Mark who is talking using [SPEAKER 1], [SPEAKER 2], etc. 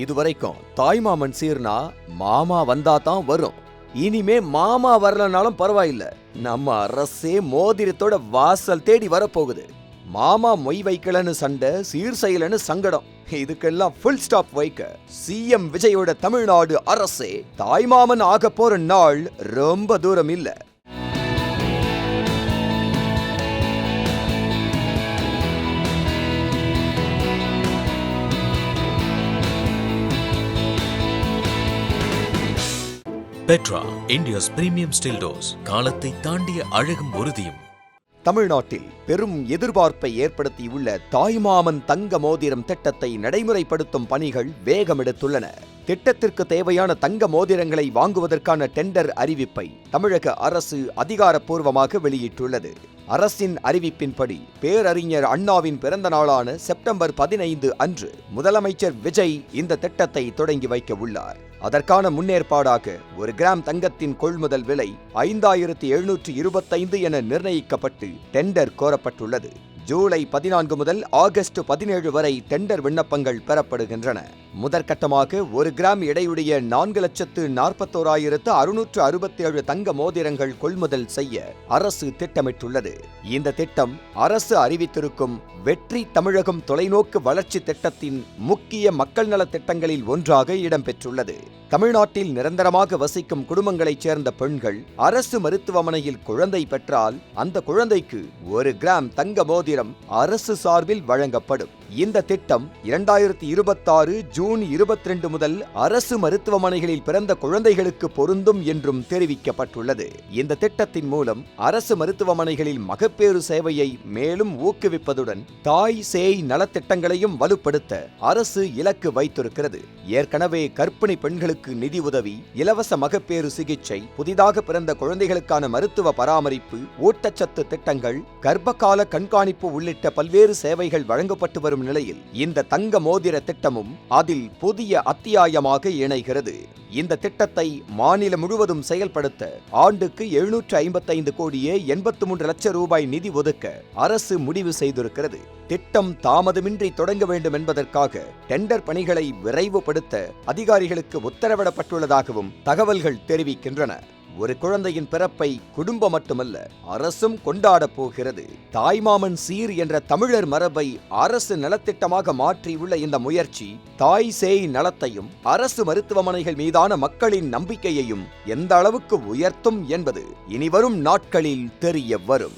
[SPEAKER 1] இதுவரைக்கும் தாய்மாமன் சீர்னா மாமா வந்தாதான் வரும். இனிமே மாமா வரலனாலும் பரவாயில்ல, நம்ம அரசே மோதிரத்தோட வாசல் தேடி வரப்போகுது. மாமா மொய் வைக்கலன்னு சண்டை, சீர் செய்யலன்னு சங்கடம். இதுக்கெல்லாம் ஃபுல் ஸ்டாப் வைக்க சிஎம் விஜயோட தமிழ்நாடு அரசே தாய்மாமன் ஆக போற நாள் ரொம்ப தூரம் இல்ல.
[SPEAKER 2] Petra, India's premium steel doors, காலத்தை தாண்டிய அழகும் உறுதியும்.
[SPEAKER 1] தமிழ்நாட்டில் பெரும் எதிர்பார்ப்பை ஏற்படுத்தியுள்ள தாய்மாமன் தங்க மோதிரம் திட்டத்தை நடைமுறைப்படுத்தும் பணிகள் வேகமெடுத்துள்ளன. திட்டத்திற்கு தேவையான தங்க மோதிரங்களை வாங்குவதற்கான டெண்டர் அறிவிப்பை தமிழக அரசு அதிகாரப்பூர்வமாக வெளியிட்டுள்ளது. அரசின் அறிவிப்பின்படி பேரறிஞர் அண்ணாவின் பிறந்த நாளான செப்டம்பர் 15 அன்று முதலமைச்சர் விஜய் இந்த திட்டத்தை தொடங்கி வைக்க உள்ளார். அதற்கான முன்னேற்பாடாக 1 கிராம் தங்கத்தின் கொள்முதல் விலை 5725 என நிர்ணயிக்கப்பட்டு டெண்டர் கோரப்பட்டுள்ளது. ஜூலை 14 முதல் ஆகஸ்ட் 17 வரை டெண்டர் விண்ணப்பங்கள் பெறப்படுகின்றன. முதற்கட்டமாக 1 கிராம் எடையுடைய 4,41,667 தங்க மோதிரங்கள் கொள்முதல் செய்ய அரசு திட்டமிட்டுள்ளது. இந்த திட்டம் அரசு அறிவித்திருக்கும் வெற்றி தமிழகம் தொலைநோக்கு வளர்ச்சி திட்டத்தின் முக்கிய மக்கள் நல திட்டங்களில் ஒன்றாக இடம்பெற்றுள்ளது. தமிழ்நாட்டில் நிரந்தரமாக வசிக்கும் குடும்பங்களைச் சேர்ந்த பெண்கள் அரசு மருத்துவமனையில் குழந்தை பெற்றால் அந்த குழந்தைக்கு 1 கிராம் தங்க மோதிரம் அரசு சார்பில் வழங்கப்படும். இந்த திட்டம் 2026 ஜூன் 22 முதல் அரசு மருத்துவமனைகளில் பிறந்த குழந்தைகளுக்கு பொருந்தும் என்றும் தெரிவிக்கப்பட்டுள்ளது. இந்த திட்டத்தின் மூலம் அரசு மருத்துவமனைகளில் மகப்பேறு சேவையை மேலும் ஊக்குவிப்பதுடன் தாய் சேய் நலத்திட்டங்களையும் வலுப்படுத்த அரசு இலக்கு வைத்திருக்கிறது. ஏற்கனவே கர்ப்பிணி பெண்களுக்கு நிதி உதவி, இலவச மகப்பேறு சிகிச்சை, புதிதாக பிறந்த குழந்தைகளுக்கான மருத்துவ பராமரிப்பு, ஊட்டச்சத்து திட்டங்கள், கர்ப்பகால கண்காணிப்பு உள்ளிட்ட பல்வேறு சேவைகள் வழங்கப்பட்டு வரும் நிலையில் இந்த தங்க மோதிர திட்டமும் அதில் புதிய அத்தியாயமாக இணைகிறது. இந்த திட்டத்தை மாநிலம் முழுவதும் செயல்படுத்த ஆண்டுக்கு 755 கோடியே 83 லட்சம் ரூபாய் நிதி ஒதுக்க அரசு முடிவு செய்திருக்கிறது. திட்டம் தாமதமின்றி தொடங்க வேண்டும் என்பதற்காக டெண்டர் பணிகளை விரைவுபடுத்த அதிகாரிகளுக்கு உத்தரவிடப்பட்டுள்ளதாகவும் தகவல்கள் தெரிவிக்கின்றன. ஒரு குழந்தையின் பிறப்பை குடும்பம் மட்டுமல்ல அரசும் கொண்டாடப் போகிறது. தாய்மாமன் சீர் என்ற தமிழர் மரபை அரசு நலத்திட்டமாக மாற்றியுள்ள இந்த முயற்சி தாய் சேய் நலத்தையும் அரசு மருத்துவமனைகள் மீதான மக்களின் நம்பிக்கையையும் எந்த அளவுக்கு உயர்த்தும் என்பது இனிவரும் நாட்களில் தெரிய வரும்.